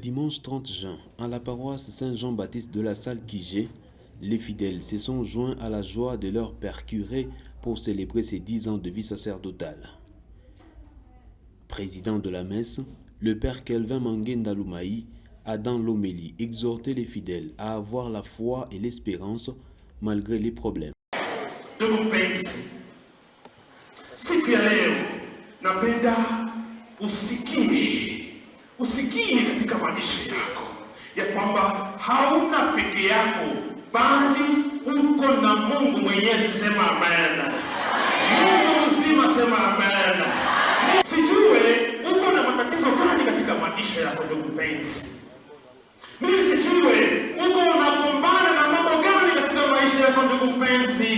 dimanche 30 juin, à la paroisse Saint-Jean-Baptiste de la Salle Guigé, les fidèles se sont joints à la joie de leur père curé pour célébrer ses 10 ans de vie sacerdotale. Président de la messe, le père Kelvin Mangenda Lumaï a dans l'homélie exhorté les fidèles à avoir la foi et l'espérance malgré les problèmes. Ndugu mpenzi, siku ya leo napenda usikie katika maisha yako ya kwamba hauna peke yako, bali uko na Mungu Mwenyezi. Sema amen. Mungu mzima, sema amen. Sijue uko na matatizo gani katika maisha yako ndugu mpenzi. Mimi sijue uko unagombana na mambo gani katika maisha yako ndugu mpenzi.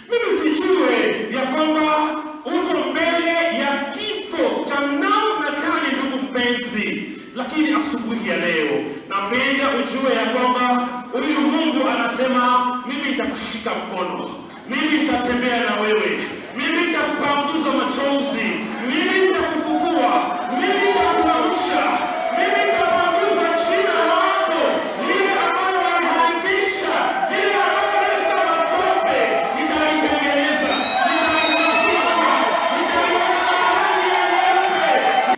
Mimi sijue ya kwamba uko mbele ya kifo cha namna gani ndugu mpenzi. Lakini asubuhi ya leo napenda ujue ya kwamba huyu Mungu anasema, mimi nitakushika mkono, mimi nitatembea na wewe, mimi nitakupanguza machozi, mimi nitakufufua, mimi nitakuamsha, mimi nitapanguza jina lako lile ambalo waliharibisha, lile ambalo katika matope nitalitengeneza, nitalisafisha, nitaliweka rangi ya nyeupe.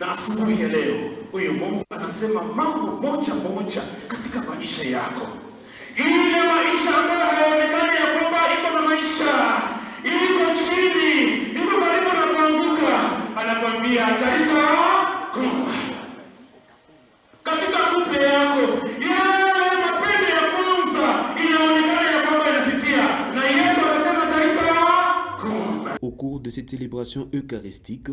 Na asubuhi ya leo huyu Mungu anasema mambo moja katika maisha yako. Ile maisha ambayo hayaonekani ya kwamba iko na maisha, iko chini, iko karibu na kuanguka, anakwambia Talita Kum. Katika kupe yako, yale mapembe ya kwanza inaonekana ya kwamba inafifia, na Yesu anasema Talita Kum. Au cours de cette célébration eucharistique,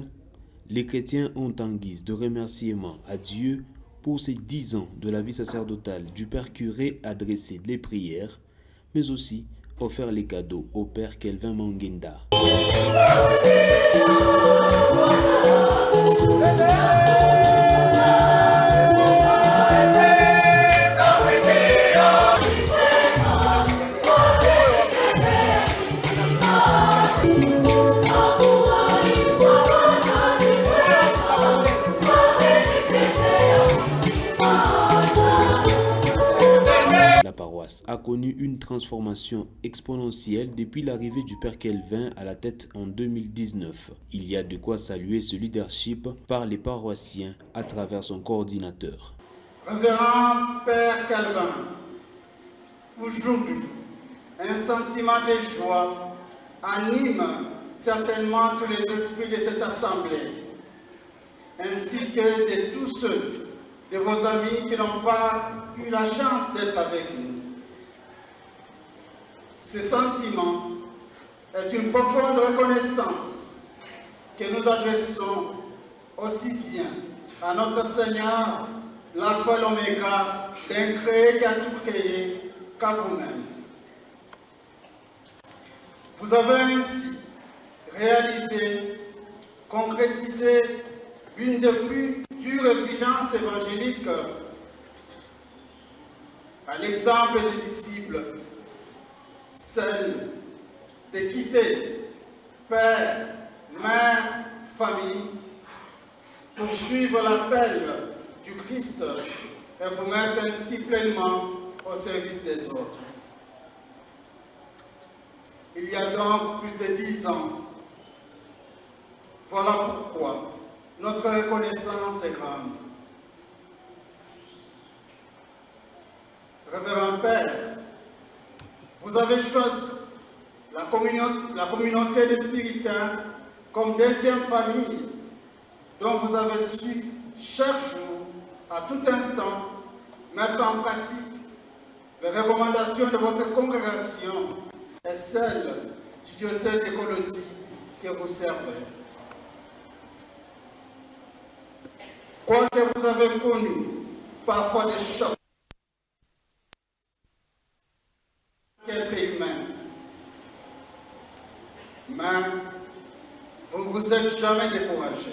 les chrétiens ont en guise de remerciement à Dieu pour ces 10 ans de la vie sacerdotale du père curé adressé les prières, mais aussi offert les cadeaux au père Kelvin Mangenda. La paroisse a connu une transformation exponentielle depuis l'arrivée du père Kelvin à la tête en 2019. Il y a de quoi saluer ce leadership par les paroissiens à travers son coordinateur. Révérend Père Kelvin, aujourd'hui, un sentiment de joie anime certainement tous les esprits de cette assemblée, ainsi que de tous ceux de vos amis qui n'ont pas eu la chance d'être avec nous. Ce sentiment est une profonde reconnaissance que nous adressons aussi bien à notre Seigneur, l'Alpha et l'Oméga, l'incréé qui a tout créé, qu'à vous-même. Vous avez ainsi réalisé, concrétisé l'une des plus dures exigences évangéliques, à l'exemple des disciples, celle de quitter père, mère, famille, pour suivre l'appel du Christ et vous mettre ainsi pleinement au service des autres. Il y a donc plus de 10 ans. Voilà pourquoi notre reconnaissance est grande. Révérend Père, vous avez choisi la communauté des spiritains comme deuxième famille dont vous avez su chaque jour, à tout instant, mettre en pratique les recommandations de votre congrégation et celles du diocèse de Colosie que vous servez. Quoique vous avez connu parfois des chocs, qu'être humain, mais vous ne vous êtes jamais découragé.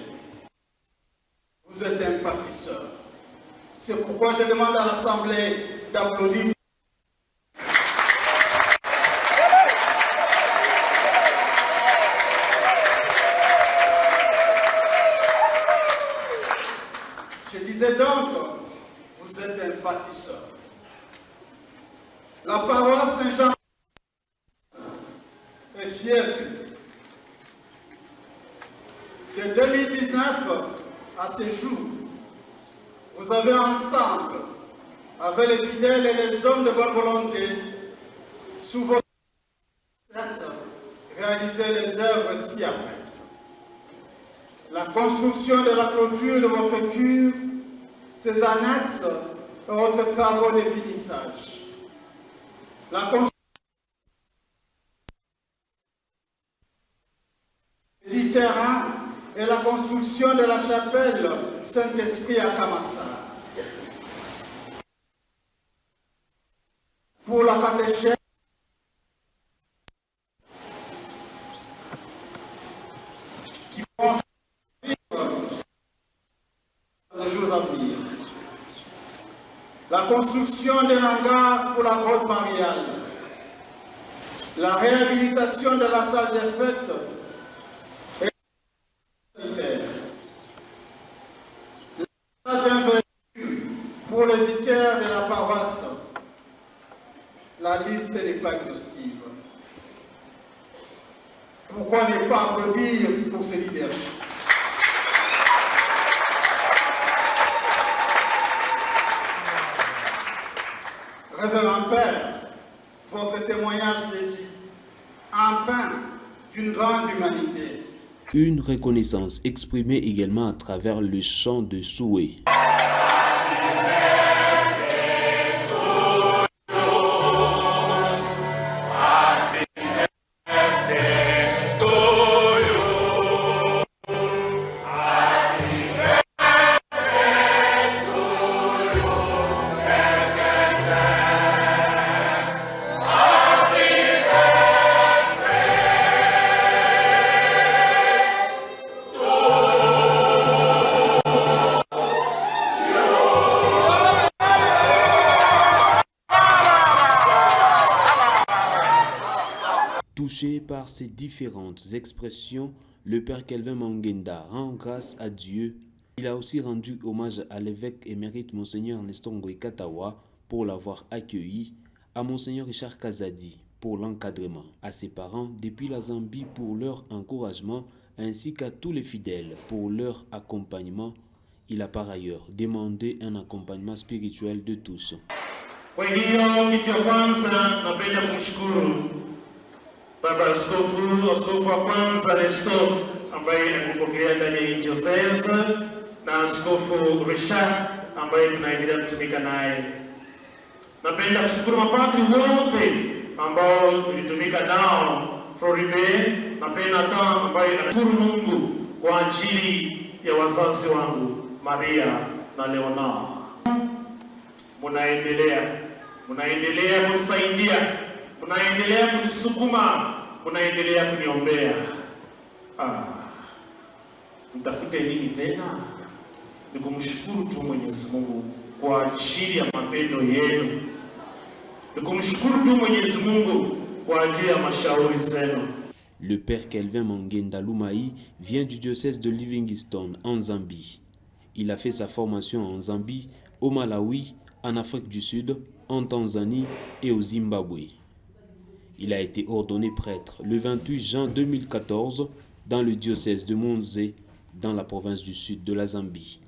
Vous êtes un bâtisseur. C'est pourquoi je demande à l'Assemblée d'applaudir. Je disais donc, vous êtes un bâtisseur. La paroisse Saint-Jean est fière de vous. De 2019 à ce jour, vous avez ensemble, avec les fidèles et les hommes de bonne volonté, sous votre tête, réalisé les œuvres ci-après. La construction de la clôture de votre cure, ses annexes et votre travaux de finissage. La construction du terrain et la construction de la chapelle Saint-Esprit à Kamassa. Pour la catéchèse, qui pense les jours à venir. La construction d'un hangar pour la grotte Mariale. La réhabilitation de la salle des fêtes et d'un véhicule pour le vicaire de la paroisse. La liste n'est pas exhaustive. Pourquoi ne pas applaudir pour ces leaderships? Révérend Père, votre témoignage de vie, empreint d'une grande humanité. Une reconnaissance exprimée également à travers le chant de souhait. Touché par ces différentes expressions, le Père Kelvin Mangenda rend grâce à Dieu. Il a aussi rendu hommage à l'évêque émérite Monseigneur Nestor Ngoy Katawa pour l'avoir accueilli, à Monseigneur Richard Kazadi pour l'encadrement, à ses parents depuis la Zambie pour leur encouragement, ainsi qu'à tous les fidèles pour leur accompagnement. Il a par ailleurs demandé un accompagnement spirituel de tous. Kwa hiyo kitu ya kwanza napenda kumshukuru Baba Askofu wa kwanza Nestor ambaye alipokea ndani ya diocese na Askofu Richard ambaye tunaendelea kutumika naye. Napenda kushukuru mapadri wote ambao tulitumika nao Floride. Napenda hata ambaye anashukuru Mungu kwa ajili ya wazazi wangu Maria na Leonard. Munaendelea kunisaidia, munaendelea kunisukuma, munaendelea kuniombea. Mtafute nini tena? Ni kumshukuru tu Mwenyezi Mungu kwa ajili ya mapendo yenu. Ni kumshukuru tu Mwenyezi Mungu kwa ajili ya mashauri zenu. Le Père Kelvin Mangenda Lumai vient du diocèse de Livingstone en Zambie. Il a fait sa formation en Zambie, au Malawi, en Afrique du Sud, en Tanzanie et au Zimbabwe. Il a été ordonné prêtre le 28 juin 2014 dans le diocèse de Monze, dans la province du sud de la Zambie.